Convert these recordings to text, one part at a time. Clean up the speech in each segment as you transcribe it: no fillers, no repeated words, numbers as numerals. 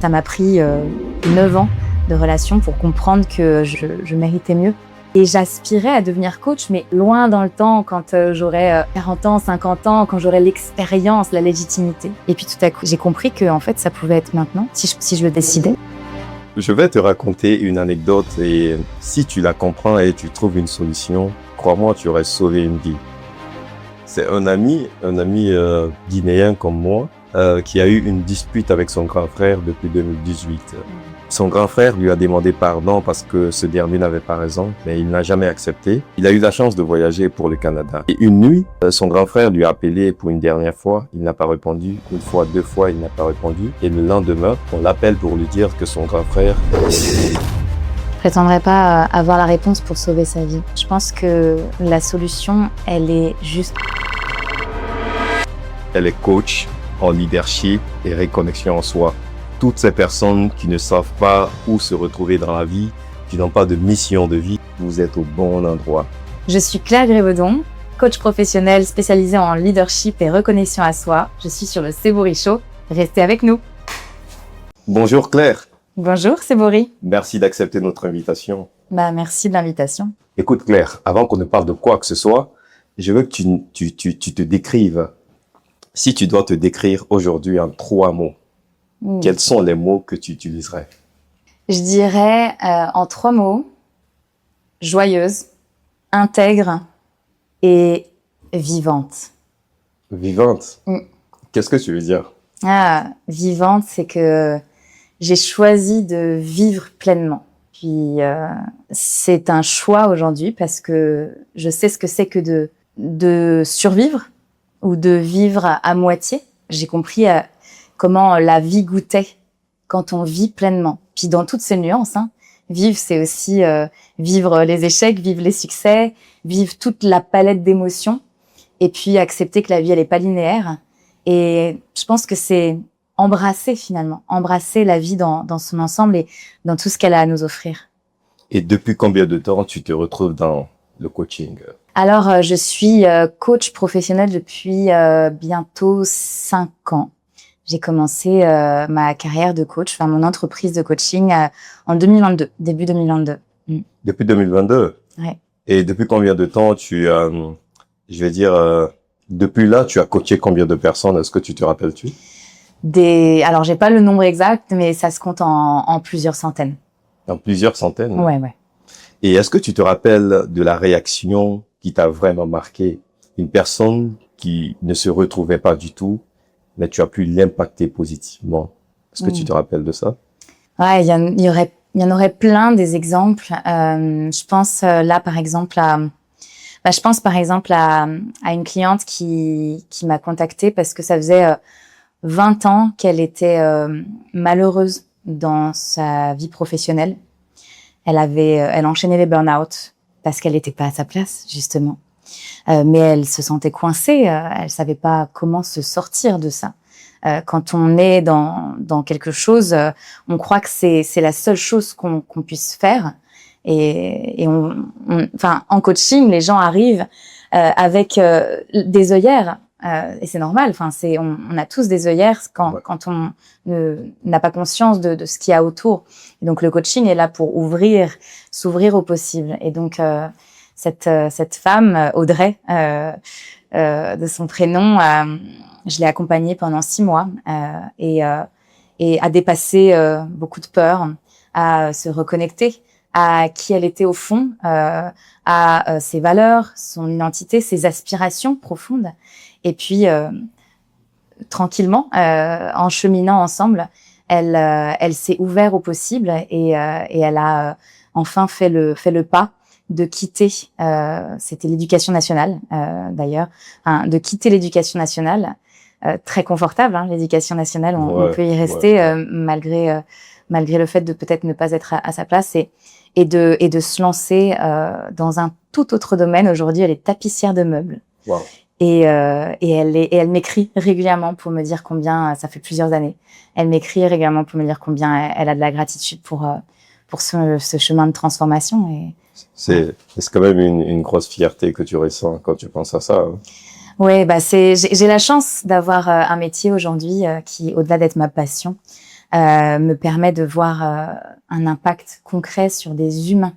Ça m'a pris 9 ans de relation pour comprendre que je méritais mieux. Et j'aspirais à devenir coach, mais loin dans le temps, quand j'aurais 40 ans, 50 ans, quand j'aurais l'expérience, la légitimité. Et puis tout à coup, j'ai compris que en fait, ça pouvait être maintenant, si je le décidais. Je vais te raconter une anecdote et si tu la comprends et tu trouves une solution, crois-moi, tu aurais sauvé une vie. C'est un ami guinéen comme moi, qui a eu une dispute avec son grand frère depuis 2018. Son grand frère lui a demandé pardon parce que ce dernier n'avait pas raison, mais il n'a jamais accepté. Il a eu la chance de voyager pour le Canada. Et une nuit, son grand frère lui a appelé pour une dernière fois. Il n'a pas répondu. Une fois, 2 fois, il n'a pas répondu. Et le lendemain, on l'appelle pour lui dire que son grand frère... Je prétendrai pas avoir la réponse pour sauver sa vie. Je pense que la solution, elle est juste... Elle est coach en leadership et reconnexion en soi. Toutes ces personnes qui ne savent pas où se retrouver dans la vie, qui n'ont pas de mission de vie, vous êtes au bon endroit. Je suis Claire Grévedon, coach professionnel spécialisée en leadership et reconnexion à soi. Je suis sur le Sebori Show. Restez avec nous. Bonjour Claire. Bonjour Sebori. Merci d'accepter notre invitation. Merci de l'invitation. Écoute Claire, avant qu'on ne parle de quoi que ce soit, je veux que tu te décrives. Si tu dois te décrire aujourd'hui en 3 mots, quels sont les mots que tu utiliserais? Je dirais en 3 mots, joyeuse, intègre et vivante. Vivante? Qu'est-ce que tu veux dire? Vivante, c'est que j'ai choisi de vivre pleinement. Puis c'est un choix aujourd'hui parce que je sais ce que c'est que de survivre ou de vivre à moitié. J'ai compris comment la vie goûtait quand on vit pleinement. Puis dans toutes ces nuances, vivre, c'est aussi vivre les échecs, vivre les succès, vivre toute la palette d'émotions, et puis accepter que la vie, elle est pas linéaire. Et je pense que c'est embrasser finalement, embrasser la vie dans son ensemble et dans tout ce qu'elle a à nous offrir. Et depuis combien de temps tu te retrouves dans le coaching? Alors, je suis coach professionnel depuis bientôt 5 ans. J'ai commencé ma carrière de coach, mon entreprise de coaching en 2022, début 2022. Depuis 2022? Ouais. Et depuis combien de temps depuis là, tu as coaché combien de personnes? Est-ce que tu te rappelles-tu? Alors, j'ai pas le nombre exact, mais ça se compte en plusieurs centaines. En plusieurs centaines? Ouais. Et est-ce que tu te rappelles de la réaction qui t'a vraiment marqué? Une personne qui ne se retrouvait pas du tout, mais tu as pu l'impacter positivement. Est-ce que tu te rappelles de ça? Ouais, il y en aurait plein des exemples. Je pense là, par exemple, à une cliente qui m'a contactée parce que ça faisait 20 ans qu'elle était malheureuse dans sa vie professionnelle. Elle enchaînait les burn-out parce qu'elle n'était pas à sa place, justement. Mais elle se sentait coincée, elle savait pas comment se sortir de ça. Quand on est dans quelque chose, on croit que c'est la seule chose qu'on puisse faire. Et en coaching, les gens arrivent avec des œillères. Et c'est normal. On a tous des œillères quand on n'a pas conscience de ce qu'il y a autour. Et donc le coaching est là pour s'ouvrir au possible. Et donc cette femme, Audrey, de son prénom, je l'ai accompagnée pendant 6 mois et à dépasser beaucoup de peurs, à se reconnecter à qui elle était au fond, à ses valeurs, son identité, ses aspirations profondes. Et puis, tranquillement, en cheminant ensemble, elle s'est ouverte au possible et elle a enfin fait le pas de quitter, c'était l'éducation nationale d'ailleurs, de quitter l'éducation nationale, très confortable, l'éducation nationale, on peut y rester malgré le fait de peut-être ne pas être à sa place et de se lancer dans un tout autre domaine. Aujourd'hui, elle est tapissière de meubles. Wow. Et elle m'écrit régulièrement pour me dire combien, ça fait plusieurs années, elle m'écrit régulièrement pour me dire combien elle a de la gratitude pour ce chemin de transformation. Et c'est quand même une grosse fierté que tu ressens quand tu penses à ça. Oui, j'ai la chance d'avoir un métier aujourd'hui qui, au-delà d'être ma passion, me permet de voir un impact concret sur des humains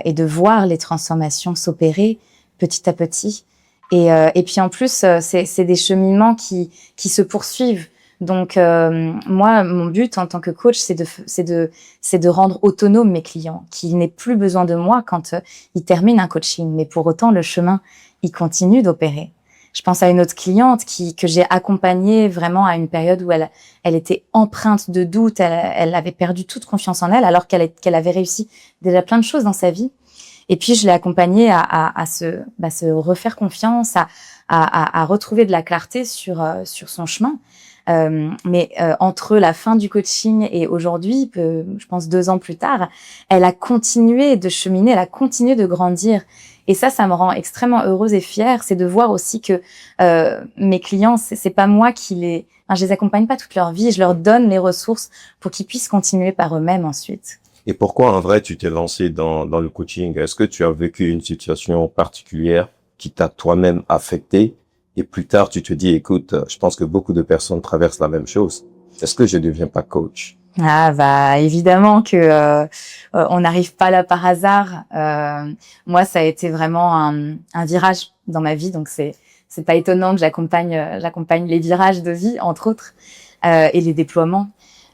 et de voir les transformations s'opérer petit à petit. Et puis en plus, c'est des cheminements qui se poursuivent. Donc moi, mon but en tant que coach, c'est de rendre autonome mes clients, qu'ils n'aient plus besoin de moi quand ils terminent un coaching. Mais pour autant, le chemin, il continue d'opérer. Je pense à une autre cliente que j'ai accompagnée vraiment à une période où elle était empreinte de doute, elle avait perdu toute confiance en elle, alors qu'elle avait réussi déjà plein de choses dans sa vie. Et puis je l'ai accompagnée à se refaire confiance, à retrouver de la clarté sur son chemin. Mais entre la fin du coaching et aujourd'hui, je pense 2 ans plus tard, elle a continué de cheminer, elle a continué de grandir. Et ça me rend extrêmement heureuse et fière, c'est de voir aussi que mes clients, c'est pas moi je les accompagne pas toute leur vie, je leur donne les ressources pour qu'ils puissent continuer par eux-mêmes ensuite. Et pourquoi, en vrai, tu t'es lancé dans le coaching? Est-ce que tu as vécu une situation particulière qui t'a toi-même affecté? Et plus tard, tu te dis, écoute, je pense que beaucoup de personnes traversent la même chose. Est-ce que je ne deviens pas coach? Ah bah évidemment que on n'arrive pas là par hasard. Moi, ça a été vraiment un virage dans ma vie, donc c'est pas étonnant que j'accompagne les virages de vie, entre autres, et les déploiements.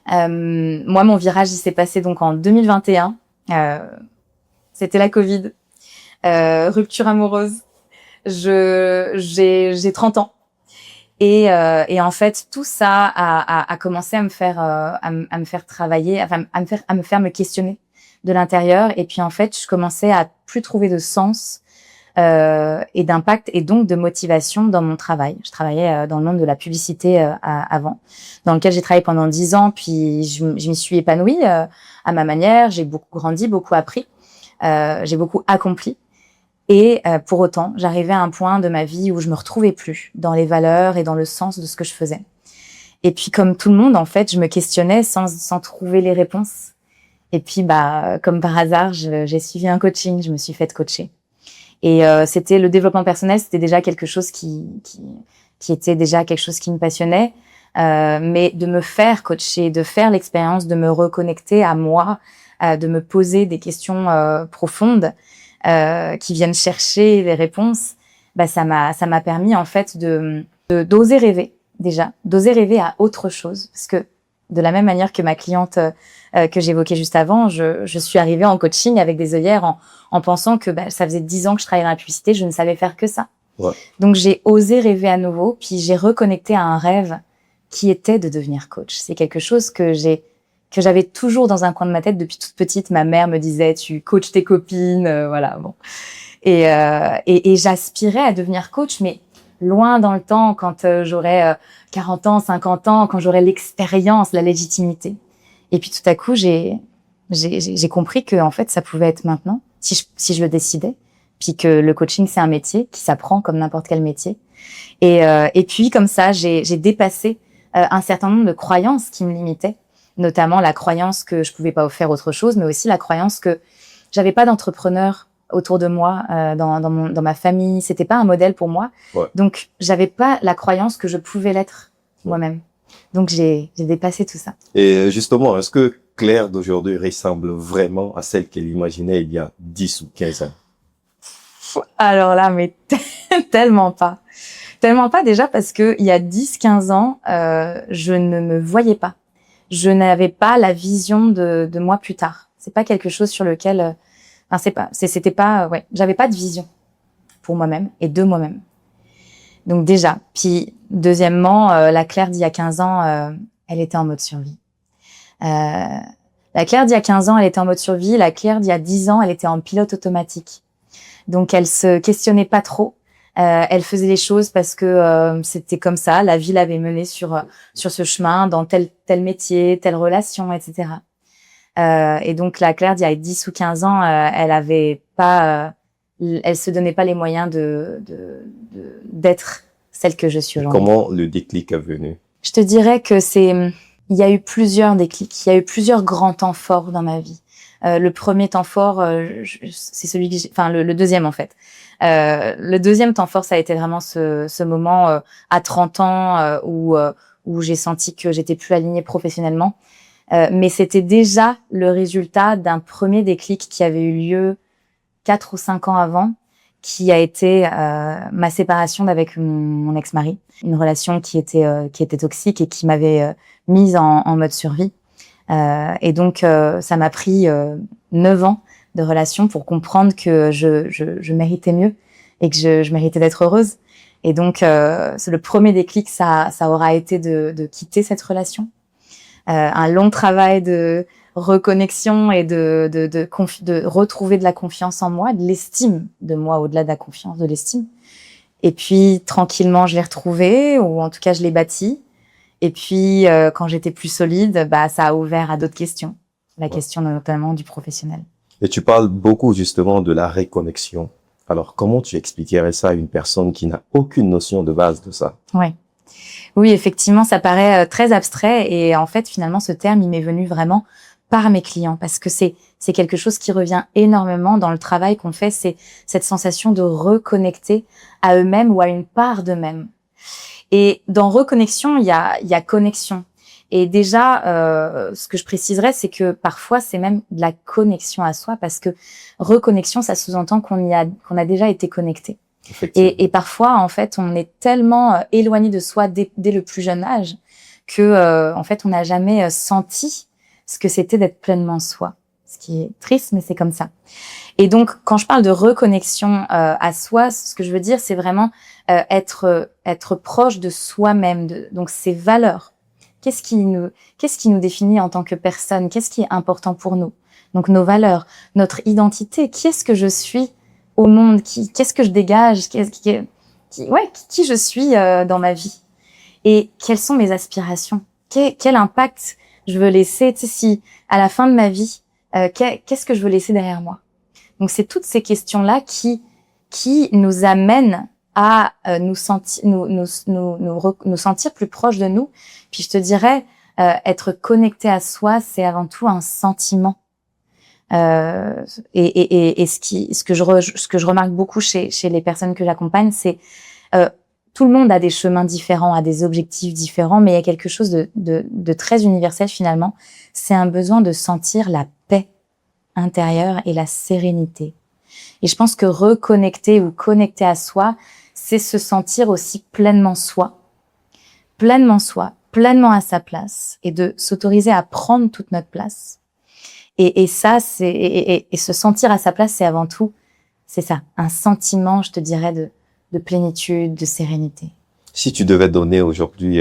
Moi, mon virage, il s'est passé donc en 2021. C'était la Covid, rupture amoureuse. J'ai 30 ans. Et en fait, tout ça a commencé à me faire travailler, enfin, à me faire me questionner de l'intérieur. Et puis, en fait, je commençais à plus trouver de sens, et d'impact et donc de motivation dans mon travail. Je travaillais dans le monde de la publicité avant, dans lequel j'ai travaillé pendant 10 ans. Puis, je m'y suis épanouie à ma manière. J'ai beaucoup grandi, beaucoup appris. J'ai beaucoup accompli. Et pour autant, j'arrivais à un point de ma vie où je me retrouvais plus dans les valeurs et dans le sens de ce que je faisais. Et puis, comme tout le monde, en fait, je me questionnais sans trouver les réponses. Et puis, comme par hasard, j'ai suivi un coaching, je me suis faite coacher. Et c'était le développement personnel, c'était déjà quelque chose qui était déjà quelque chose qui me passionnait. Mais de me faire coacher, de faire l'expérience, de me reconnecter à moi, de me poser des questions profondes, qui viennent chercher les réponses, ça m'a permis en fait d'oser rêver déjà, d'oser rêver à autre chose, parce que de la même manière que ma cliente que j'évoquais juste avant, je suis arrivée en coaching avec des œillères en pensant que ça faisait 10 ans que je travaillais dans la publicité, je ne savais faire que ça. Ouais. Donc j'ai osé rêver à nouveau, puis j'ai reconnecté à un rêve qui était de devenir coach. C'est quelque chose que j'avais toujours dans un coin de ma tête depuis toute petite. Ma mère me disait, tu coaches tes copines, voilà, bon. Et j'aspirais à devenir coach, mais loin dans le temps, quand j'aurais 40 ans, 50 ans, quand j'aurais l'expérience, la légitimité. Et puis tout à coup, j'ai compris que en fait, ça pouvait être maintenant, si je le décidais, puis que le coaching, c'est un métier qui s'apprend comme n'importe quel métier. Et puis comme ça, j'ai dépassé un certain nombre de croyances qui me limitaient, notamment la croyance que je pouvais pas faire autre chose, mais aussi la croyance que j'avais pas d'entrepreneur autour de moi, dans ma famille. C'était pas un modèle pour moi. Ouais. Donc, j'avais pas la croyance que je pouvais l'être moi-même. Donc, j'ai dépassé tout ça. Et justement, est-ce que Claire d'aujourd'hui ressemble vraiment à celle qu'elle imaginait il y a 10 ou 15 ans? Alors là, mais tellement pas. Tellement pas déjà parce que il y a 10-15 ans, je ne me voyais pas. Je n'avais pas la vision de moi plus tard. C'est pas quelque chose sur lequel, j'avais pas de vision pour moi-même et de moi-même. Donc déjà, puis deuxièmement, la Claire d'il y a 15 ans, elle était en mode survie. La Claire d'il y a 15 ans, elle était en mode survie. La Claire d'il y a 10 ans, elle était en pilote automatique. Donc elle se questionnait pas trop. Elle faisait les choses parce que c'était comme ça, la vie l'avait menée sur ce chemin, dans tel métier, telle relation, etc. Et donc la Claire d'il y a 10 ou 15 ans, elle avait pas, elle se donnait pas les moyens d'être celle que je suis aujourd'hui. Comment le déclic est venu? Je te dirais que il y a eu plusieurs déclics, il y a eu plusieurs grands temps forts dans ma vie. Le premier temps fort, c'est celui que le deuxième en fait. Le deuxième temps fort, ça a été vraiment ce moment à 30 ans où où j'ai senti que j'étais plus alignée professionnellement. Mais c'était déjà le résultat d'un premier déclic qui avait eu lieu 4 ou 5 ans avant, qui a été ma séparation d'avec mon ex-mari. Une relation qui était toxique et qui m'avait mise en mode survie. Et donc, ça m'a pris 9 ans de relation pour comprendre que je méritais mieux et que je méritais d'être heureuse. Et donc, c'est le premier déclic, ça aura été de quitter cette relation. Un long travail de reconnexion et de retrouver de la confiance en moi, de l'estime de moi, au-delà de la confiance, de l'estime. Et puis, tranquillement, je l'ai retrouvée, ou en tout cas, je l'ai bâtie. Et puis, quand j'étais plus solide, ça a ouvert à d'autres questions. La question notamment du professionnel. Et tu parles beaucoup justement de la reconnexion. Alors, comment tu expliquerais ça à une personne qui n'a aucune notion de base de ça? Ouais. Oui, effectivement, ça paraît très abstrait. Et en fait, finalement, ce terme, il m'est venu vraiment par mes clients, parce que c'est quelque chose qui revient énormément dans le travail qu'on fait. C'est cette sensation de reconnecter à eux-mêmes ou à une part d'eux-mêmes. Et dans reconnexion, il y a connexion. Et déjà, ce que je préciserais, c'est que parfois, c'est même de la connexion à soi, parce que reconnexion, ça sous-entend qu'on a déjà été connecté. Et parfois, en fait, on est tellement éloigné de soi dès le plus jeune âge que, en fait, on n'a jamais senti ce que c'était d'être pleinement soi. Ce qui est triste, mais c'est comme ça. Et donc, quand je parle de reconnexion à soi, ce que je veux dire, c'est vraiment être proche de soi-même, donc ses valeurs. Qu'est-ce qui nous définit en tant que personne? Qu'est-ce qui est important pour nous? Donc nos valeurs, notre identité. Qui est-ce que je suis au monde? Qu'est-ce que je dégage? Qui je suis dans ma vie? Et quelles sont mes aspirations? Quel impact je veux laisser? Tu sais, si à la fin de ma vie, qu'est-ce que je veux laisser derrière moi? Donc c'est toutes ces questions-là qui nous amènent à nous sentir plus proches de nous. Puis je te dirais, être connecté à soi, c'est avant tout un sentiment. Et ce que je remarque beaucoup chez les personnes que j'accompagne, c'est tout le monde a des chemins différents, a des objectifs différents, mais il y a quelque chose de très universel finalement. C'est un besoin de sentir la paix intérieure et la sérénité. Et je pense que reconnecter ou connecter à soi, c'est se sentir aussi pleinement soi, pleinement à sa place, et de s'autoriser à prendre toute notre place. Et ça, et se sentir à sa place, c'est avant tout, c'est ça, un sentiment, je te dirais, de plénitude, de sérénité. Si tu devais donner aujourd'hui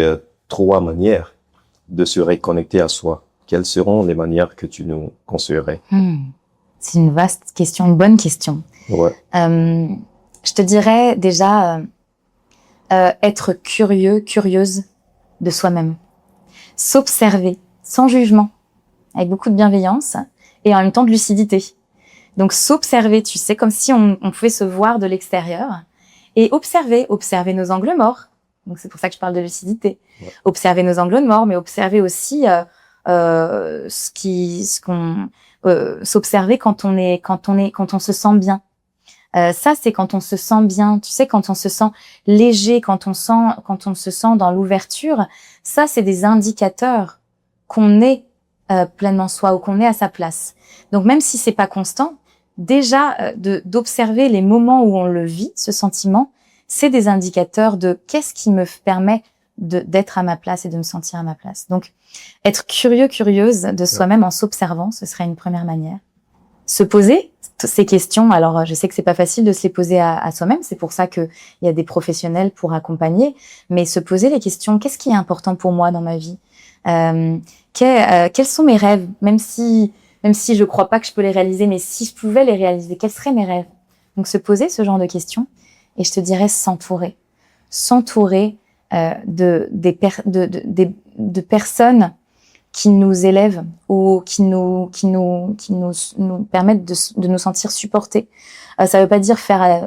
3 manières de se reconnecter à soi, quelles seront les manières que tu nous conseillerais? C'est une vaste question, une bonne question. Ouais. Je te dirais déjà être curieuse de soi-même. S'observer sans jugement, avec beaucoup de bienveillance et en même temps de lucidité. Donc s'observer, tu sais, comme si on pouvait se voir de l'extérieur et observer nos angles morts. Donc c'est pour ça que je parle de lucidité. Ouais. Observer nos angles morts, mais observer aussi s'observer quand on se sent bien. Ça, c'est quand on se sent bien, tu sais, quand on se sent léger, quand on se sent dans l'ouverture. Ça, c'est des indicateurs qu'on est pleinement soi ou qu'on est à sa place. Donc, même si c'est pas constant, déjà d'observer les moments où on le vit, ce sentiment, c'est des indicateurs de qu'est-ce qui me permet d'être à ma place et de me sentir à ma place. Donc, être curieuse de soi-même en s'observant, ce serait une première manière. Se poser ces questions. Alors, je sais que c'est pas facile de se les poser à soi-même. C'est pour ça que il y a des professionnels pour accompagner. Mais se poser les questions. Qu'est-ce qui est important pour moi dans ma vie? Quels sont mes rêves? Même si je crois pas que je peux les réaliser, mais si je pouvais les réaliser, quels seraient mes rêves? Donc, se poser ce genre de questions. Et je te dirais s'entourer de personnes qui nous élèvent ou qui nous permettent de nous sentir supportés. Ça veut pas dire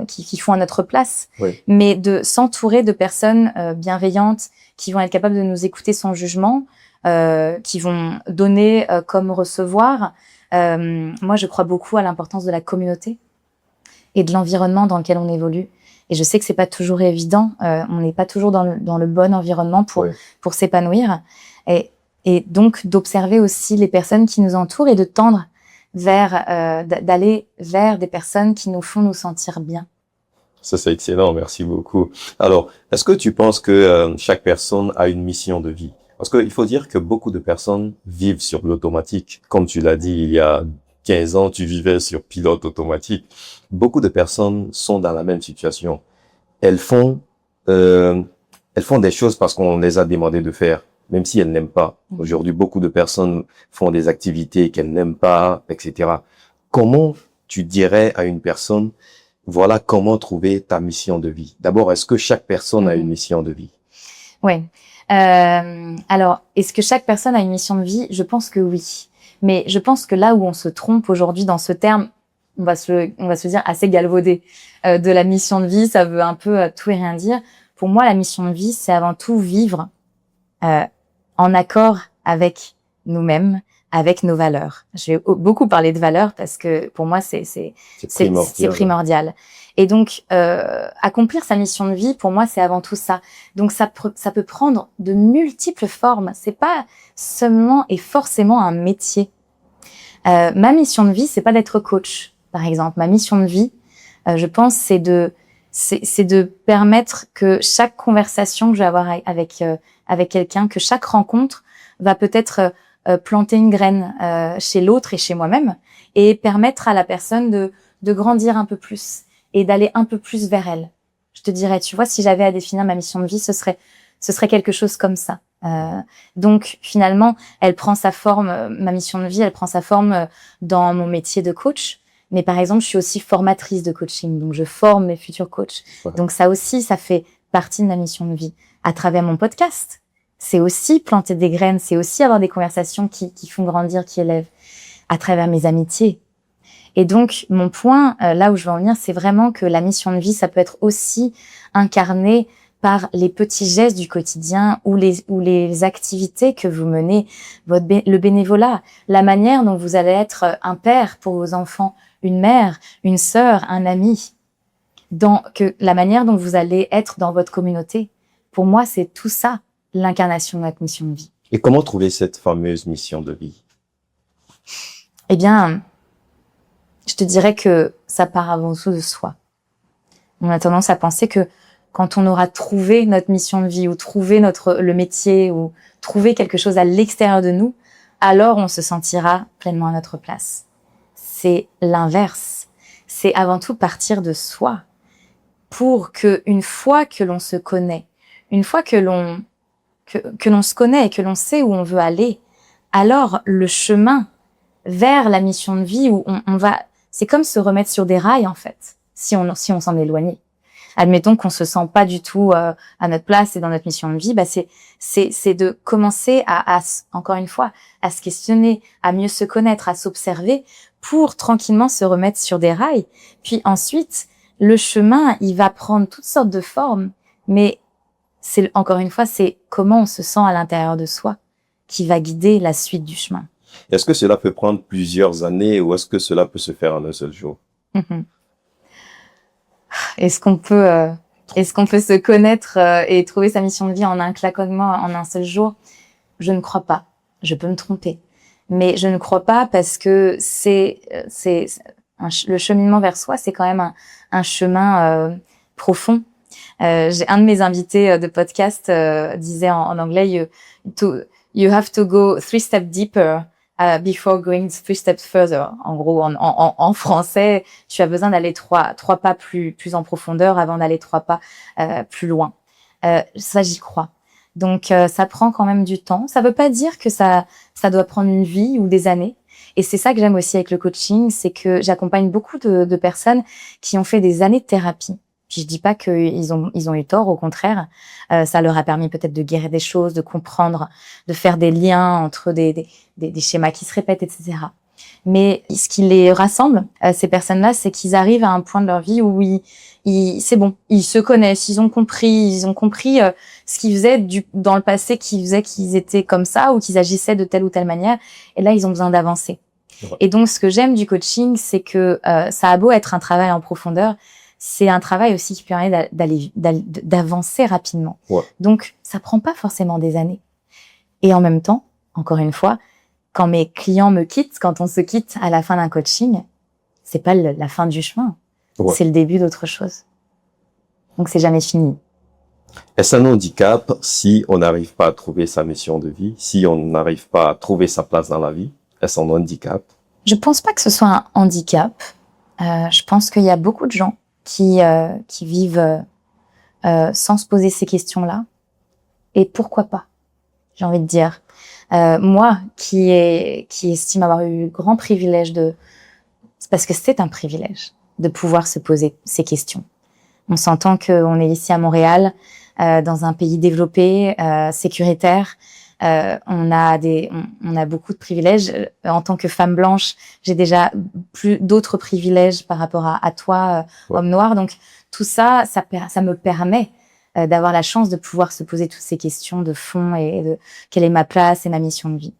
qui font à notre place, oui, mais de s'entourer de personnes bienveillantes qui vont être capables de nous écouter sans jugement, qui vont donner comme recevoir. Moi, je crois beaucoup à l'importance de la communauté et de l'environnement dans lequel on évolue. Et je sais que c'est pas toujours évident. On n'est pas toujours dans le bon environnement pour s'épanouir. Et donc d'observer aussi les personnes qui nous entourent et de tendre vers d'aller vers des personnes qui nous font nous sentir bien. Ça, c'est excellent. Merci beaucoup. Alors, est-ce que tu penses que chaque personne a une mission de vie? Parce qu'il faut dire que beaucoup de personnes vivent sur l'automatique. Comme tu l'as dit, il y a 15 ans, tu vivais sur pilote automatique. Beaucoup de personnes sont dans la même situation. Elles font des choses parce qu'on les a demandé de faire, même si elles n'aiment pas. Aujourd'hui, beaucoup de personnes font des activités qu'elles n'aiment pas, etc. Comment tu dirais à une personne, voilà comment trouver ta mission de vie? D'abord, est-ce que chaque personne a une mission de vie? Oui. Alors, est-ce que chaque personne a une mission de vie? Je pense que oui. Mais je pense que là où on se trompe aujourd'hui dans ce terme, on va se dire assez galvaudé de la mission de vie, ça veut un peu tout et rien dire. Pour moi, la mission de vie, c'est avant tout vivre en accord avec nous-mêmes, avec nos valeurs. Je vais beaucoup parler de valeurs parce que pour moi, c'est primordial. Et donc, accomplir sa mission de vie, pour moi, c'est avant tout ça. Donc, ça peut prendre de multiples formes. C'est pas seulement et forcément un métier. Ma mission de vie, c'est pas d'être coach, par exemple. Ma mission de vie, je pense, c'est de permettre que chaque conversation que je vais avoir avec quelqu'un, que chaque rencontre va peut-être planter une graine chez l'autre et chez moi-même, et permettre à la personne de grandir un peu plus et d'aller un peu plus vers elle. Je te dirais, tu vois, si j'avais à définir ma mission de vie, ce serait quelque chose comme ça. Donc finalement, elle prend sa forme, ma mission de vie, elle prend sa forme dans mon métier de coach. Mais par exemple, je suis aussi formatrice de coaching, donc je forme mes futurs coachs. Ouais. Donc ça aussi, ça fait partie de ma mission de vie. À travers mon podcast, c'est aussi planter des graines, c'est aussi avoir des conversations qui font grandir, qui élèvent. À travers mes amitiés. Et donc, mon point, là où je veux en venir, c'est vraiment que la mission de vie, ça peut être aussi incarné par les petits gestes du quotidien ou les activités que vous menez, le bénévolat, la manière dont vous allez être un père pour vos enfants, une mère, une sœur, un ami, la manière dont vous allez être dans votre communauté. Pour moi, c'est tout ça, l'incarnation de notre mission de vie. Et comment trouver cette fameuse mission de vie? Eh bien, je te dirais que ça part avant tout de soi. On a tendance à penser que quand on aura trouvé notre mission de vie ou trouvé le métier ou trouvé quelque chose à l'extérieur de nous, alors on se sentira pleinement à notre place. C'est l'inverse. C'est avant tout partir de soi pour que une fois que l'on se connaît, une fois que l'on se connaît et que l'on sait où on veut aller, alors le chemin vers la mission de vie où on va, c'est comme se remettre sur des rails en fait, si on s'en éloigne. Admettons qu'on se sent pas du tout à notre place et dans notre mission de vie, bah c'est de commencer à encore une fois à se questionner, à mieux se connaître, à s'observer pour tranquillement se remettre sur des rails. Puis ensuite, le chemin, il va prendre toutes sortes de formes, mais c'est encore une fois, c'est comment on se sent à l'intérieur de soi qui va guider la suite du chemin. Est-ce que cela peut prendre plusieurs années ou est-ce que cela peut se faire en un seul jour? Est-ce qu'on peut se connaître et trouver sa mission de vie en un claquement, en un seul jour? Je ne crois pas. Je peux me tromper. Mais je ne crois pas parce que le cheminement vers soi, c'est quand même un chemin profond. J'ai un de mes invités de podcast disait en anglais, you have to go 3 steps deeper before going 3 steps further. En gros, en français, tu as besoin d'aller trois pas plus en profondeur avant d'aller 3 pas plus loin. Ça, j'y crois. Donc, ça prend quand même du temps. Ça veut pas dire que ça doit prendre une vie ou des années. Et c'est ça que j'aime aussi avec le coaching, c'est que j'accompagne beaucoup de personnes qui ont fait des années de thérapie. Puis je dis pas qu'ils ont eu tort, au contraire, ça leur a permis peut-être de guérir des choses, de comprendre, de faire des liens entre des schémas qui se répètent, etc. Mais ce qui les rassemble, ces personnes-là, c'est qu'ils arrivent à un point de leur vie où c'est bon, ils se connaissent, ils ont compris ce qu'ils faisaient dans le passé, qui faisait qu'ils étaient comme ça ou qu'ils agissaient de telle ou telle manière. Et là, ils ont besoin d'avancer. Ouais. Et donc, ce que j'aime du coaching, c'est que ça a beau être un travail en profondeur, c'est un travail aussi qui permet d'avancer rapidement. Ouais. Donc, ça prend pas forcément des années. Et en même temps, encore une fois, quand mes clients me quittent, quand on se quitte à la fin d'un coaching, c'est pas la fin du chemin. Ouais. C'est le début d'autre chose. Donc, c'est jamais fini. Est-ce un handicap si on n'arrive pas à trouver sa mission de vie, si on n'arrive pas à trouver sa place dans la vie? Est-ce un handicap? Je pense pas que ce soit un handicap. Je pense qu'il y a beaucoup de gens qui vivent sans se poser ces questions-là. Et pourquoi pas? J'ai envie de dire. Moi, qui estime avoir eu le grand privilège c'est parce que c'est un privilège de pouvoir se poser ces questions. On s'entend qu'on est ici à Montréal, dans un pays développé, sécuritaire. On a beaucoup de privilèges. En tant que femme blanche, j'ai déjà d'autres privilèges par rapport à toi, homme noir. Donc tout ça, ça me permet d'avoir la chance de pouvoir se poser toutes ces questions de fond et de quelle est ma place et ma mission de vie.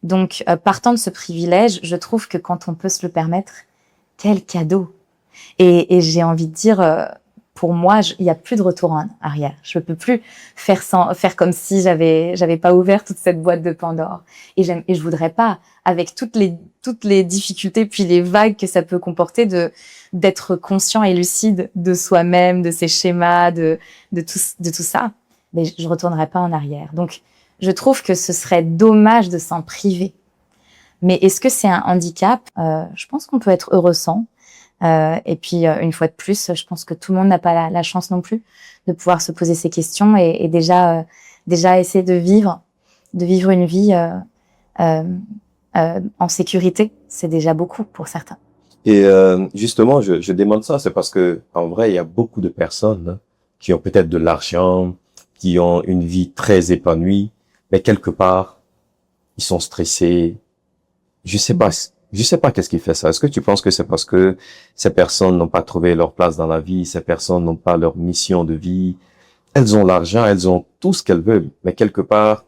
Donc partant de ce privilège, je trouve que quand on peut se le permettre, quel cadeau. Et j'ai envie de dire, pour moi, il y a plus de retour en arrière. Je peux plus faire comme si j'avais pas ouvert toute cette boîte de Pandore. Et je voudrais pas, avec toutes les difficultés puis les vagues que ça peut comporter, d'être conscient et lucide de soi-même, de ses schémas, de tout ça. Mais je retournerai pas en arrière. Donc, je trouve que ce serait dommage de s'en priver. Mais est-ce que c'est un handicap? Je pense qu'on peut être heureux sans. Et puis une fois de plus, je pense que tout le monde n'a pas la chance non plus de pouvoir se poser ces questions et déjà essayer de vivre une vie en sécurité, c'est déjà beaucoup pour certains. Et justement, je demande ça, c'est parce que en vrai, il y a beaucoup de personnes qui ont peut-être de l'argent, qui ont une vie très épanouie, mais quelque part, ils sont stressés. Je sais pas qu'est-ce qui fait ça. Est-ce que tu penses que c'est parce que ces personnes n'ont pas trouvé leur place dans la vie, ces personnes n'ont pas leur mission de vie, elles ont l'argent, elles ont tout ce qu'elles veulent, mais quelque part,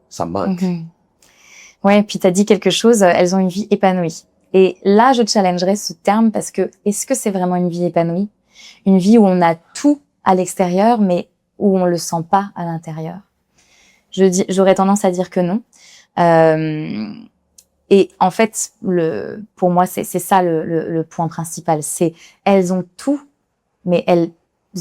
ça manque. Ouais, puis t'as dit quelque chose, elles ont une vie épanouie. Et là, je challengerais ce terme parce que est-ce que c'est vraiment une vie épanouie? Une vie où on a tout à l'extérieur, mais où on le sent pas à l'intérieur? J'aurais tendance à dire que non. Et en fait, pour moi, c'est ça le point principal. C'est elles ont tout, mais elles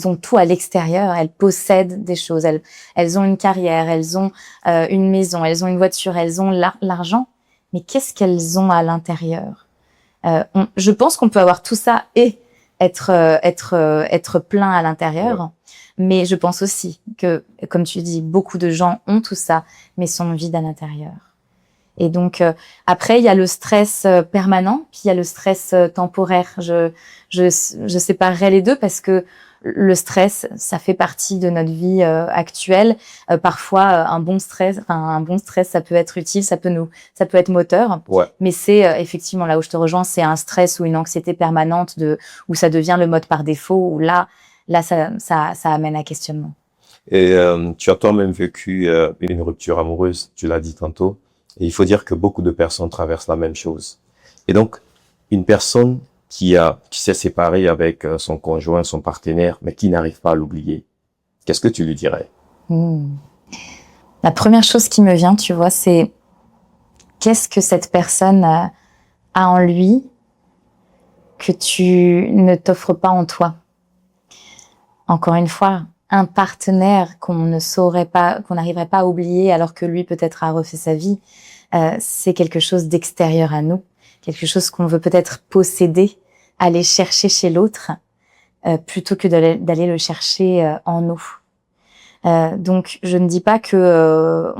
ont tout à l'extérieur. Elles possèdent des choses. Elles ont une carrière, elles ont une maison, elles ont une voiture, elles ont l'argent. Mais qu'est-ce qu'elles ont à l'intérieur? Je pense qu'on peut avoir tout ça et être plein à l'intérieur. Ouais. Mais je pense aussi que, comme tu dis, beaucoup de gens ont tout ça, mais sont vides à l'intérieur. Et donc après il y a le stress permanent, puis il y a le stress temporaire. Je séparerais les deux parce que le stress, ça fait partie de notre vie actuelle. Parfois un bon stress ça peut être utile, ça peut être moteur. Ouais. Mais c'est effectivement là où je te rejoins, c'est un stress ou une anxiété permanente où ça devient le mode par défaut, où là ça amène à questionnement. Et tu as toi-même vécu une rupture amoureuse, tu l'as dit tantôt. Et il faut dire que beaucoup de personnes traversent la même chose. Et donc, une personne qui s'est séparée avec son conjoint, son partenaire, mais qui n'arrive pas à l'oublier, qu'est-ce que tu lui dirais? La première chose qui me vient, tu vois, c'est qu'est-ce que cette personne a en lui que tu ne t'offres pas en toi? Encore une fois, un partenaire qu'on n'arriverait pas à oublier alors que lui peut-être a refait sa vie, c'est quelque chose d'extérieur à nous, quelque chose qu'on veut peut-être posséder, aller chercher chez l'autre, plutôt que d'aller le chercher en nous. Donc je ne dis pas que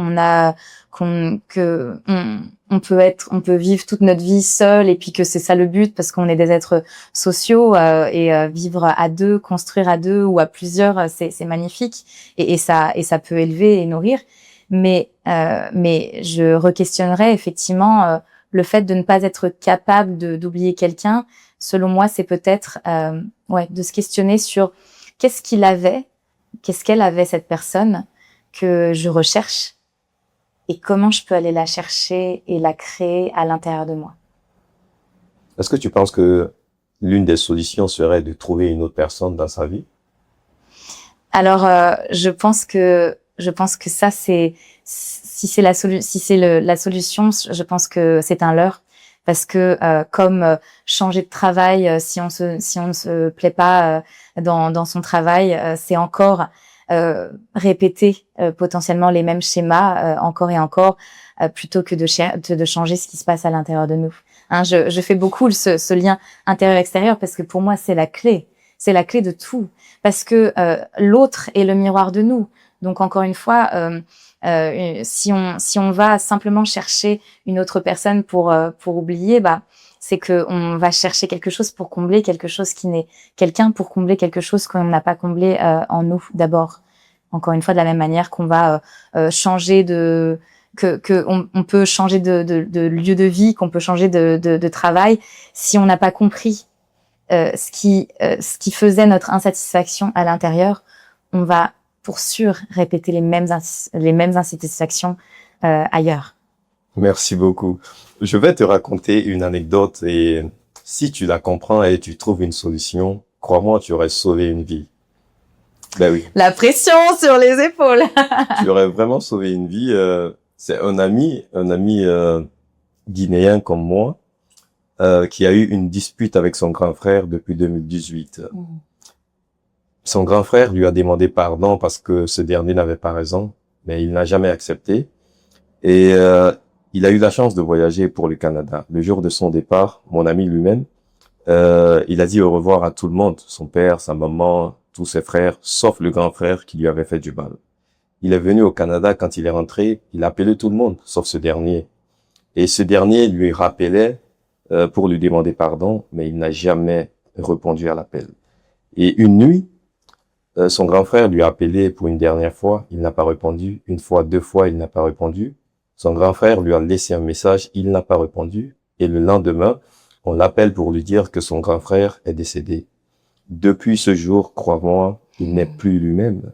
on peut vivre toute notre vie seul et puis que c'est ça le but parce qu'on est des êtres sociaux et vivre à deux, construire à deux ou à plusieurs, c'est magnifique et ça peut élever et nourrir. Mais je re-questionnerais effectivement le fait de ne pas être capable d'oublier quelqu'un. Selon moi, c'est peut-être de se questionner sur qu'est-ce qu'elle avait cette personne que je recherche et comment je peux aller la chercher et la créer à l'intérieur de moi. Est-ce que tu penses que l'une des solutions serait de trouver une autre personne dans sa vie? Alors, je pense que ça, si c'est la solution, je pense que c'est un leurre. Parce que comme changer de travail, si on ne se plaît pas dans son travail, c'est encore répéter potentiellement les mêmes schémas encore et encore, plutôt que de changer ce qui se passe à l'intérieur de nous. Hein, je fais beaucoup ce lien intérieur-extérieur parce que pour moi c'est la clé de tout. Parce que l'autre est le miroir de nous. Donc encore une fois, si on va simplement chercher une autre personne pour oublier, c'est que on va chercher quelque chose pour combler quelque chose qui n'est quelqu'un pour combler quelque chose qu'on n'a pas comblé en nous d'abord. Encore une fois, de la même manière qu'on va changer on peut changer de lieu de vie, qu'on peut changer de travail, si on n'a pas compris ce qui faisait notre insatisfaction à l'intérieur, on va pour sûr répéter les mêmes insatisfactions ailleurs. Merci beaucoup. Je vais te raconter une anecdote et si tu la comprends et tu trouves une solution, crois-moi, tu aurais sauvé une vie. Ben oui. La pression sur les épaules. Tu aurais vraiment sauvé une vie. C'est un ami guinéen comme moi, qui a eu une dispute avec son grand frère depuis 2018. Son grand frère lui a demandé pardon parce que ce dernier n'avait pas raison, mais il n'a jamais accepté. Et il a eu la chance de voyager pour le Canada. Le jour de son départ, mon ami lui-même, il a dit au revoir à tout le monde, son père, sa maman, tous ses frères, sauf le grand frère qui lui avait fait du mal. Il est venu au Canada, quand il est rentré, il a appelé tout le monde, sauf ce dernier. Et ce dernier lui rappelait pour lui demander pardon, mais il n'a jamais répondu à l'appel. Et une nuit, son grand frère lui a appelé pour une dernière fois, il n'a pas répondu. Une fois, deux fois, il n'a pas répondu. Son grand frère lui a laissé un message, il n'a pas répondu. Et le lendemain, on l'appelle pour lui dire que son grand frère est décédé. Depuis ce jour, crois-moi, il n'est plus lui-même.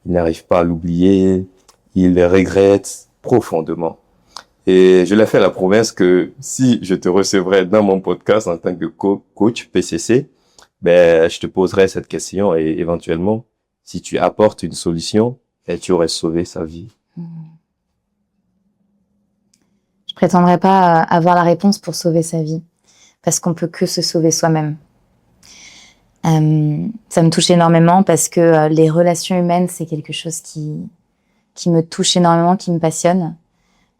Il n'arrive pas à l'oublier, il le regrette profondément. Et je lui ai fait la promesse que si je te recevrais dans mon podcast en tant que coach PCC, je te poserai cette question et éventuellement, si tu apportes une solution, tu aurais sauvé sa vie. Je prétendrai pas avoir la réponse pour sauver sa vie, parce qu'on peut que se sauver soi-même. Ça me touche énormément parce que les relations humaines, c'est quelque chose qui me touche énormément, qui me passionne.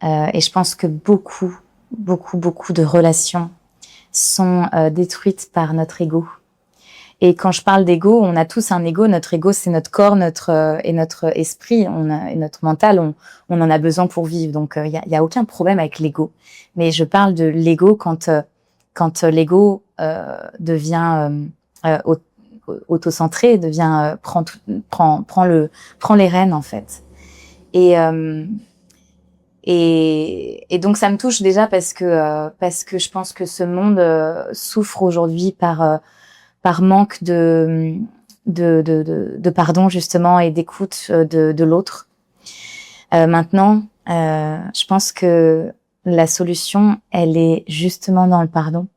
Et je pense que beaucoup de relations sont détruites par notre ego. Et quand je parle d'ego, on a tous un ego. Notre ego, c'est notre corps, et notre esprit, et notre mental. On en a besoin pour vivre. Donc, il y a aucun problème avec l'ego. Mais je parle de l'ego quand l'ego devient autocentré, prend les rênes en fait. Et donc ça me touche déjà parce que je pense que ce monde souffre aujourd'hui par manque de pardon justement et d'écoute de l'autre. Maintenant, je pense que la solution, elle est justement dans le pardon,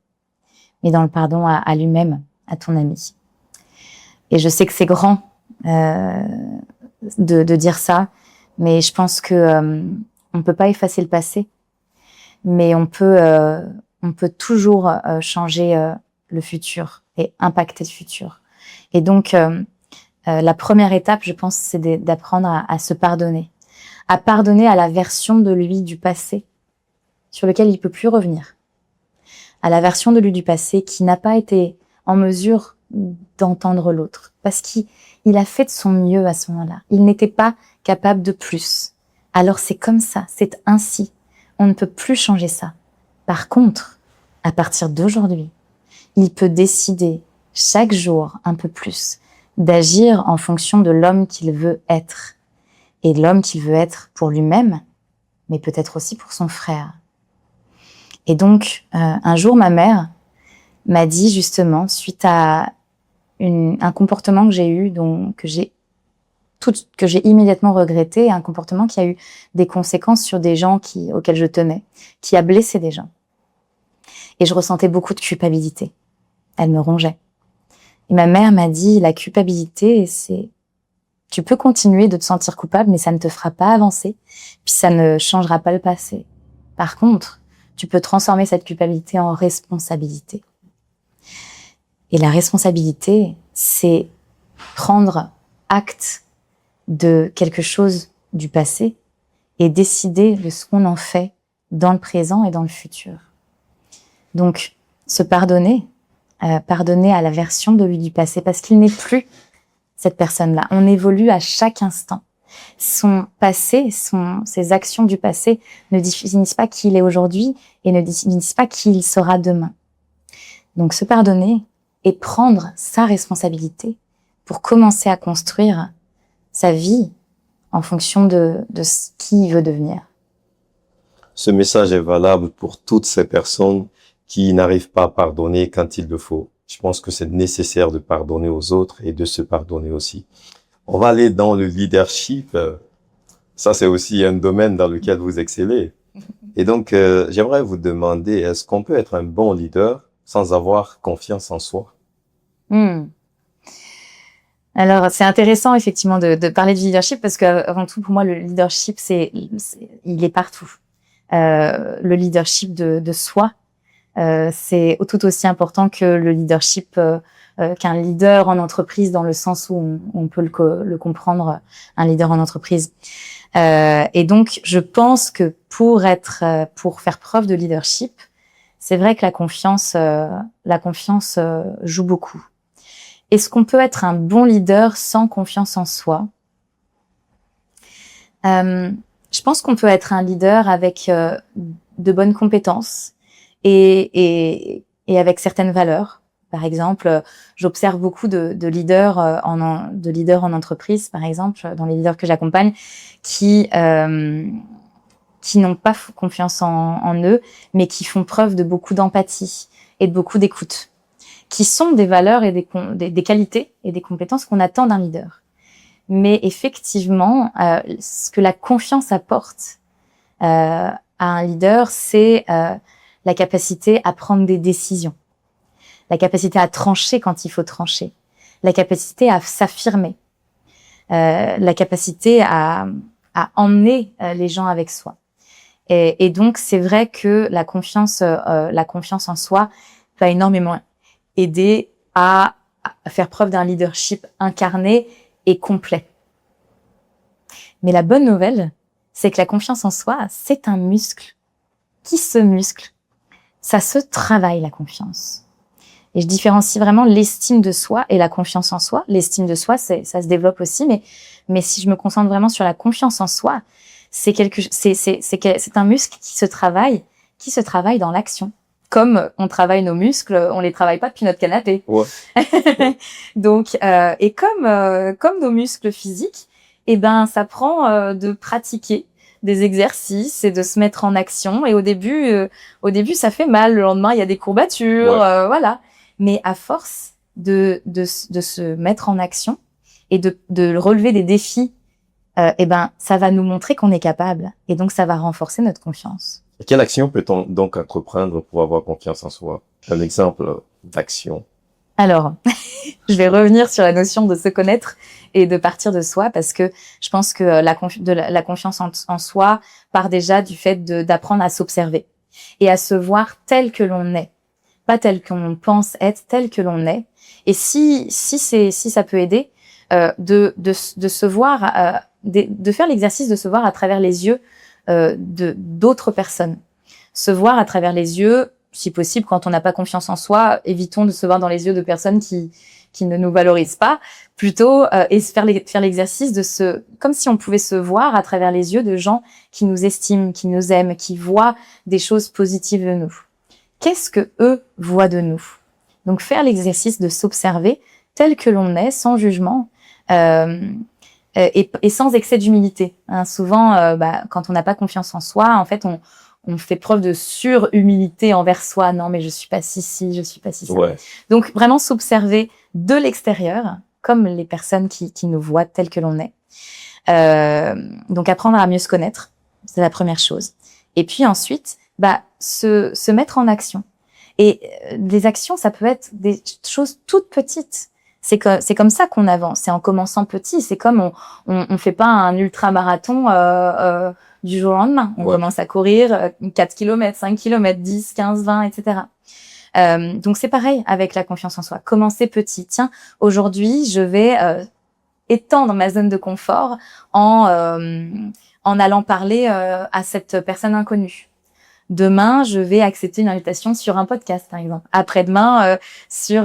mais dans le pardon à lui-même, à ton ami. Et je sais que c'est grand de dire ça, mais je pense que on peut pas effacer le passé, mais on peut toujours changer le futur et impacter le futur. Et donc, la première étape, je pense, c'est d'apprendre à se pardonner. À pardonner à la version de lui du passé sur lequel il peut plus revenir. À la version de lui du passé qui n'a pas été en mesure d'entendre l'autre. Parce qu'il a fait de son mieux à ce moment-là. Il n'était pas capable de plus. Alors c'est comme ça, c'est ainsi. On ne peut plus changer ça. Par contre, à partir d'aujourd'hui, il peut décider chaque jour un peu plus d'agir en fonction de l'homme qu'il veut être. Et l'homme qu'il veut être pour lui-même, mais peut-être aussi pour son frère. Et donc, un jour, ma mère m'a dit justement, suite à un comportement que j'ai eu, que j'ai immédiatement regretté, un comportement qui a eu des conséquences sur des gens auxquels je tenais, qui a blessé des gens. Et je ressentais beaucoup de culpabilité. Elle me rongeait. Et ma mère m'a dit, la culpabilité, tu peux continuer de te sentir coupable, mais ça ne te fera pas avancer, puis ça ne changera pas le passé. Par contre, tu peux transformer cette culpabilité en responsabilité. Et la responsabilité, c'est prendre acte de quelque chose du passé et décider de ce qu'on en fait dans le présent et dans le futur. Donc, se pardonner, pardonner à la version de lui du passé, parce qu'il n'est plus cette personne-là. On évolue à chaque instant. Son passé, ses actions du passé ne définissent pas qui il est aujourd'hui et ne définissent pas qui il sera demain. Donc, se pardonner et prendre sa responsabilité pour commencer à construire sa vie en fonction de ce qu'il veut devenir. Ce message est valable pour toutes ces personnes qui n'arrivent pas à pardonner quand il le faut. Je pense que c'est nécessaire de pardonner aux autres et de se pardonner aussi. On va aller dans le leadership. Ça, c'est aussi un domaine dans lequel vous excellez. Et donc, j'aimerais vous demander, est-ce qu'on peut être un bon leader sans avoir confiance en soi? Alors, c'est intéressant, effectivement, de parler de leadership parce qu'avant tout, pour moi, le leadership, il est partout. Le leadership de soi, c'est tout aussi important que le leadership qu'un leader en entreprise, dans le sens où on peut le comprendre, un leader en entreprise. Et donc, je pense que pour faire preuve de leadership, c'est vrai que la confiance joue beaucoup. Est-ce qu'on peut être un bon leader sans confiance en soi? Je pense qu'on peut être un leader avec de bonnes compétences et avec certaines valeurs. Par exemple, j'observe beaucoup de leaders en entreprise, par exemple, dans les leaders que j'accompagne, qui n'ont pas confiance en eux, mais qui font preuve de beaucoup d'empathie et de beaucoup d'écoute, qui sont des valeurs et des qualités et des compétences qu'on attend d'un leader. Mais effectivement, ce que la confiance apporte à un leader, c'est la capacité à prendre des décisions, la capacité à trancher quand il faut trancher, la capacité à s'affirmer, la capacité à emmener les gens avec soi. Et donc, c'est vrai que la confiance en soi va énormément aider à faire preuve d'un leadership incarné et complet. Mais la bonne nouvelle, c'est que la confiance en soi, c'est un muscle qui se muscle. Ça se travaille, la confiance. Et je différencie vraiment l'estime de soi et la confiance en soi. L'estime de soi, ça se développe aussi, mais si je me concentre vraiment sur la confiance en soi, c'est un muscle qui se travaille dans l'action. Comme on travaille nos muscles, on les travaille pas depuis notre canapé. Ouais. Donc, et comme nos muscles physiques, eh ben, ça prend de pratiquer des exercices et de se mettre en action. Et au début, ça fait mal. Le lendemain, il y a des courbatures, voilà. Mais à force de se mettre en action et de relever des défis, eh ben, ça va nous montrer qu'on est capable. Et donc, ça va renforcer notre confiance. Et quelle action peut-on donc entreprendre pour avoir confiance en soi? Un exemple d'action. Alors, je vais revenir sur la notion de se connaître et de partir de soi, parce que je pense que la confiance en soi part déjà du fait d'apprendre à s'observer et à se voir tel que l'on est, pas tel qu'on pense être, tel que l'on est. Et si ça peut aider, de se voir, de faire l'exercice de se voir à travers les yeux d'autres personnes, se voir à travers les yeux, si possible, quand on n'a pas confiance en soi, évitons de se voir dans les yeux de personnes qui ne nous valorisent pas, plutôt et faire l'exercice comme si on pouvait se voir à travers les yeux de gens qui nous estiment, qui nous aiment, qui voient des choses positives de nous. Qu'est-ce que eux voient de nous? Donc faire l'exercice de s'observer tel que l'on est, sans jugement, et sans excès d'humilité. Hein, souvent, quand on n'a pas confiance en soi, en fait, on fait preuve de surhumilité envers soi. Non, mais je suis pas je suis pas si ça. Ouais. Donc, vraiment s'observer de l'extérieur, comme les personnes qui nous voient tel que l'on est. Donc, apprendre à mieux se connaître, c'est la première chose. Et puis ensuite, se mettre en action Et des actions, ça peut être des choses toutes petites. C'est comme ça qu'on avance. C'est en commençant petit. C'est comme on fait pas un ultra-marathon du jour au lendemain. On commence à courir 4 km, 5 km, 10, 15, 20, etc. Donc c'est pareil avec la confiance en soi. Commencer petit. Tiens, aujourd'hui, je vais étendre ma zone de confort en allant parler à cette personne inconnue. Demain, je vais accepter une invitation sur un podcast, par exemple. Après-demain, sur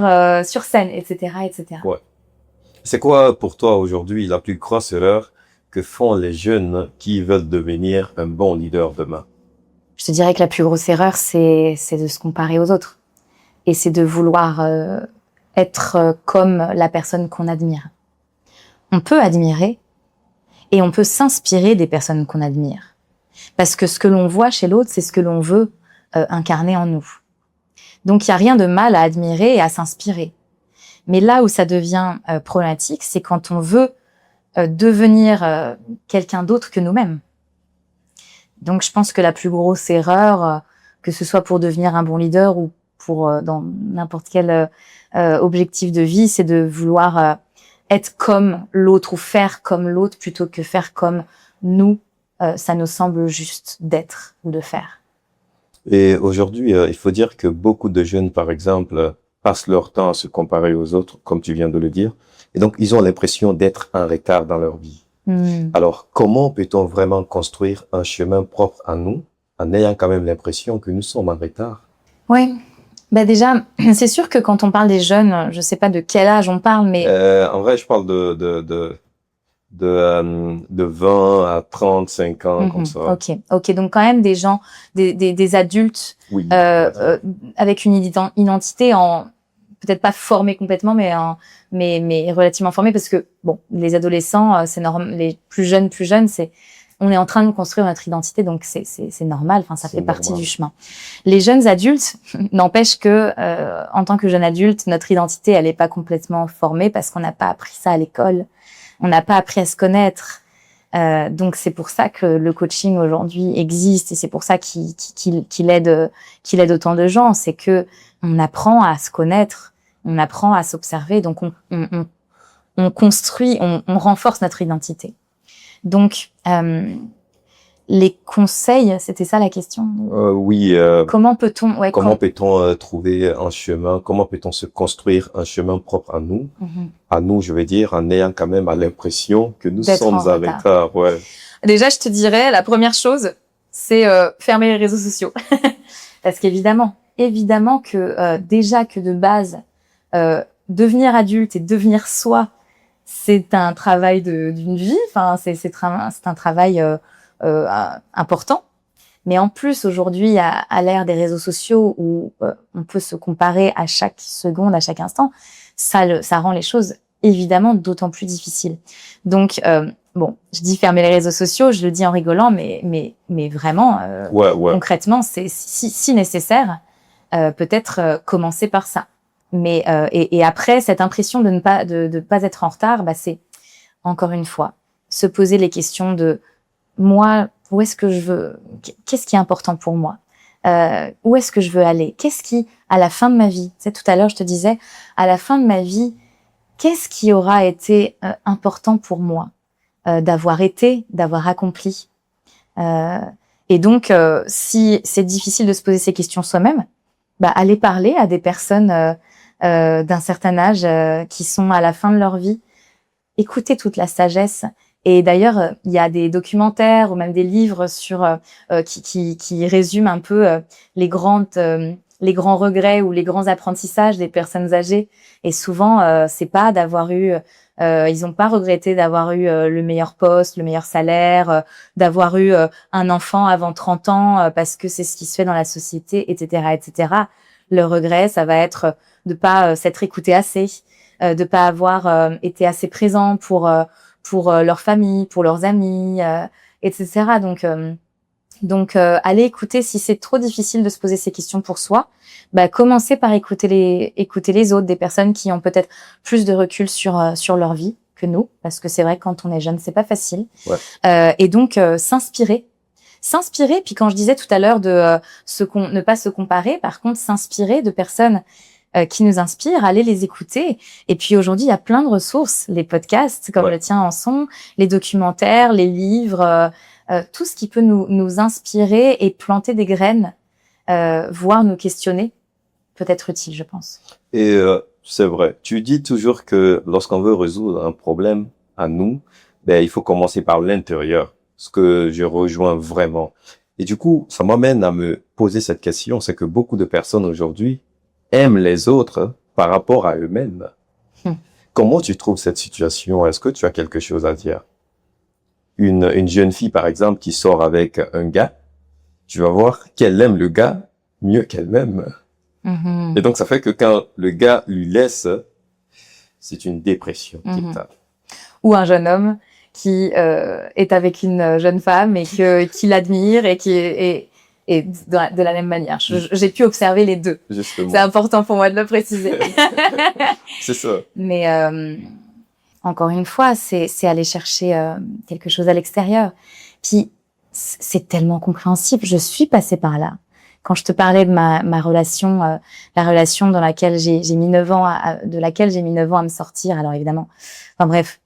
scène, etc., etc. Ouais. C'est quoi pour toi aujourd'hui la plus grosse erreur que font les jeunes qui veulent devenir un bon leader demain? Je te dirais que la plus grosse erreur, c'est de se comparer aux autres. Et c'est de vouloir être comme la personne qu'on admire. On peut admirer et on peut s'inspirer des personnes qu'on admire. Parce que ce que l'on voit chez l'autre, c'est ce que l'on veut incarner en nous. Donc, il n'y a rien de mal à admirer et à s'inspirer. Mais là où ça devient problématique, c'est quand on veut devenir quelqu'un d'autre que nous-mêmes. Donc, je pense que la plus grosse erreur, que ce soit pour devenir un bon leader ou pour dans n'importe quel objectif de vie, c'est de vouloir être comme l'autre ou faire comme l'autre plutôt que faire comme nous. Ça nous semble juste d'être ou de faire. Et aujourd'hui, il faut dire que beaucoup de jeunes, par exemple, passent leur temps à se comparer aux autres, comme tu viens de le dire. Et donc, ils ont l'impression d'être en retard dans leur vie. Alors, comment peut-on vraiment construire un chemin propre à nous, en ayant quand même l'impression que nous sommes en retard? Oui. Bah déjà, c'est sûr que quand on parle des jeunes, je sais pas de quel âge on parle, mais... En vrai, je parle de 20 à 35 ans, comme ça. Ok. Donc quand même des gens, des adultes, oui, avec une identité peut-être pas formée complètement, mais relativement formée, parce que bon, les adolescents, c'est normal, les plus jeunes, on est en train de construire notre identité, donc c'est normal. Enfin, ça fait partie du chemin. Les jeunes adultes, n'empêche que en tant que jeune adulte, notre identité, elle est pas complètement formée parce qu'on n'a pas appris ça à l'école. On n'a pas appris à se connaître. Donc, c'est pour ça que le coaching aujourd'hui existe et c'est pour ça qu'il aide autant de gens. C'est que on apprend à se connaître, on apprend à s'observer. Donc, on construit, on renforce notre identité. Donc, les conseils, c'était ça la question? Oui. Comment peut-on trouver un chemin? Comment peut-on se construire un chemin propre à nous? À nous, je veux dire, en ayant quand même l'impression que nous sommes en retard. Ouais. Déjà, je te dirais, la première chose, c'est fermer les réseaux sociaux. Parce qu'évidemment que déjà que de base, devenir adulte et devenir soi, c'est un travail d'une vie. Enfin, c'est un travail important. Mais en plus, aujourd'hui, à l'ère des réseaux sociaux où on peut se comparer à chaque seconde, à chaque instant, ça rend les choses évidemment d'autant plus difficiles. Donc, bon, je dis fermer les réseaux sociaux, je le dis en rigolant, mais vraiment, concrètement, c'est si nécessaire, peut-être commencer par ça. Mais et après, cette impression de ne pas être en retard, bah c'est encore une fois se poser les questions de moi, où est-ce que je veux, qu'est-ce qui est important pour moi, où est-ce que je veux aller, qu'est-ce qui, à la fin de ma vie, tu sais, tout à l'heure je te disais, à la fin de ma vie, qu'est-ce qui aura été important pour moi d'avoir accompli. Et donc, si c'est difficile de se poser ces questions soi-même, bah aller parler à des personnes d'un certain âge qui sont à la fin de leur vie, écouter toute la sagesse. Et d'ailleurs, il y a des documentaires ou même des livres qui résument un peu les grands regrets ou les grands apprentissages des personnes âgées. Et souvent, c'est pas d'avoir eu, ils ont pas regretté d'avoir eu le meilleur poste, le meilleur salaire, d'avoir eu un enfant avant 30 ans parce que c'est ce qui se fait dans la société, etc., etc. Le regret, ça va être de pas s'être écouté assez, de pas avoir été assez présent pour leur famille, pour leurs amis, etc. Donc aller écouter, si c'est trop difficile de se poser ces questions pour soi, bah commencer par écouter les autres, des personnes qui ont peut-être plus de recul sur leur vie que nous, parce que c'est vrai que quand on est jeune, c'est pas facile. Ouais. Et donc s'inspirer s'inspirer. Puis quand je disais tout à l'heure de ne pas se comparer, par contre, s'inspirer de personnes qui nous inspirent, aller les écouter. Et puis aujourd'hui, il y a plein de ressources, les podcasts comme le tien en sont, les documentaires, les livres, tout ce qui peut nous inspirer et planter des graines, voire nous questionner, peut être utile, je pense. Et c'est vrai. Tu dis toujours que lorsqu'on veut résoudre un problème à nous, il faut commencer par l'intérieur, ce que je rejoins vraiment. Et du coup, ça m'amène à me poser cette question, c'est que beaucoup de personnes aujourd'hui aiment les autres par rapport à eux-mêmes. Comment tu trouves cette situation? Est-ce que tu as quelque chose à dire? Une jeune fille, par exemple, qui sort avec un gars, tu vas voir qu'elle aime le gars mieux qu'elle-même. Et donc, ça fait que quand le gars lui laisse, c'est une dépression qui tape. Ou un jeune homme qui est avec une jeune femme et qui l'admire et qui est de la même manière. J'ai pu observer les deux. Justement. C'est important pour moi de le préciser. C'est ça. Mais encore une fois, c'est aller chercher quelque chose à l'extérieur. Puis c'est tellement compréhensible. Je suis passée par là. Quand je te parlais de ma relation, la relation dans laquelle j'ai mis 9 ans, de laquelle j'ai mis 9 ans à me sortir. Alors évidemment, enfin bref,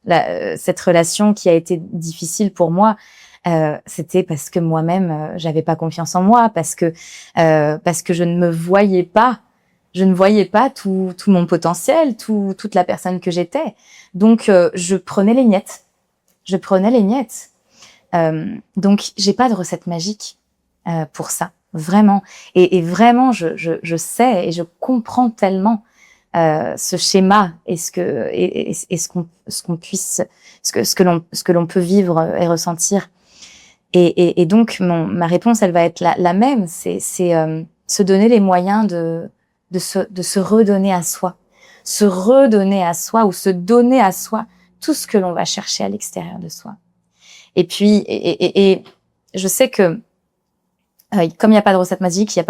cette relation qui a été difficile pour moi, c'était parce que moi-même, j'avais pas confiance en moi, parce que je ne me voyais pas, tout mon potentiel, toute la personne que j'étais. Donc je prenais les miettes. Donc j'ai pas de recette magique pour ça. Vraiment. Et vraiment, je sais et je comprends tellement ce schéma et ce que l'on peut vivre et ressentir. Et donc ma réponse, elle va être la même. C'est se donner les moyens de se redonner à soi, ou se donner à soi tout ce que l'on va chercher à l'extérieur de soi. Et puis et je sais que comme il n'y a pas de recette magique, il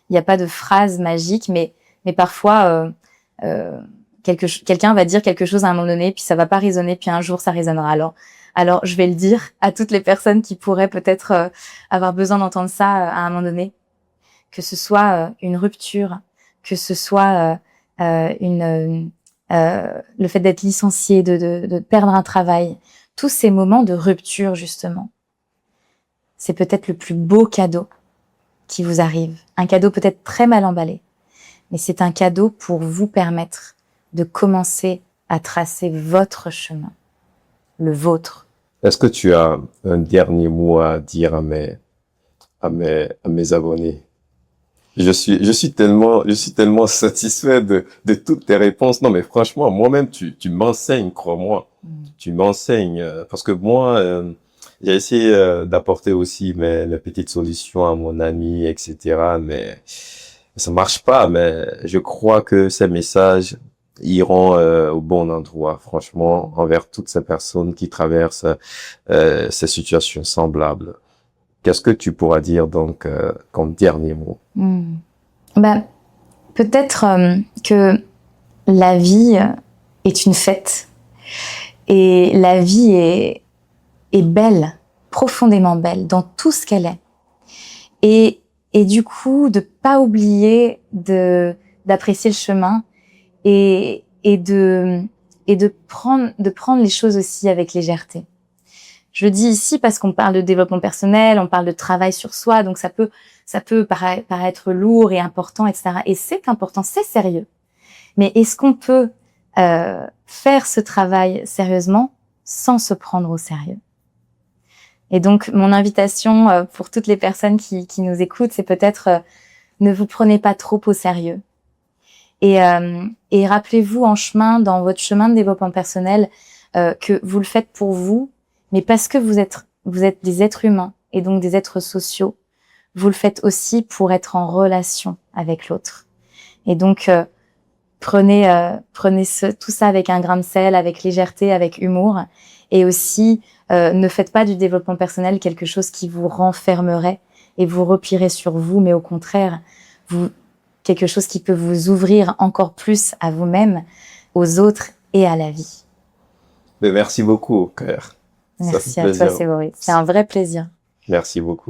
n'y a pas de phrase magique, mais parfois quelqu'un va dire quelque chose à un moment donné, puis ça va pas résonner, puis un jour ça résonnera. Alors je vais le dire à toutes les personnes qui pourraient peut-être avoir besoin d'entendre ça à un moment donné, que ce soit une rupture, que ce soit le fait d'être licencié, de perdre un travail, tous ces moments de rupture justement. C'est peut-être le plus beau cadeau qui vous arrive. Un cadeau peut-être très mal emballé, mais c'est un cadeau pour vous permettre de commencer à tracer votre chemin, le vôtre. Est-ce que tu as un dernier mot à dire à mes abonnés? Je suis tellement satisfait de toutes tes réponses. Non, mais franchement, moi-même, tu m'enseignes, crois-moi. Tu m'enseignes, parce que moi, j'ai essayé d'apporter aussi les petites solutions à mon ami, etc. Mais ça marche pas. Mais je crois que ces messages iront au bon endroit, franchement, envers toutes ces personnes qui traversent ces situations semblables. Qu'est-ce que tu pourras dire donc comme dernier mot? Peut-être que la vie est une fête et la vie est belle, profondément belle dans tout ce qu'elle est. Et du coup, de pas oublier d'apprécier le chemin et de prendre les choses aussi avec légèreté. Je le dis ici parce qu'on parle de développement personnel, on parle de travail sur soi, donc ça peut paraître lourd et important, etc. Et c'est important, c'est sérieux. Mais est-ce qu'on peut faire ce travail sérieusement sans se prendre au sérieux? Et donc, mon invitation pour toutes les personnes qui nous écoutent, c'est peut-être ne vous prenez pas trop au sérieux. Et rappelez-vous dans votre chemin de développement personnel, que vous le faites pour vous, mais parce que vous êtes des êtres humains et donc des êtres sociaux, vous le faites aussi pour être en relation avec l'autre. Et donc, prenez tout ça avec un grain de sel, avec légèreté, avec humour, et aussi ne faites pas du développement personnel quelque chose qui vous renfermerait et vous replierait sur vous, mais au contraire, quelque chose qui peut vous ouvrir encore plus à vous-même, aux autres et à la vie. Mais merci beaucoup, Claire. Merci à toi, Sévoris. C'est un vrai plaisir. Merci beaucoup.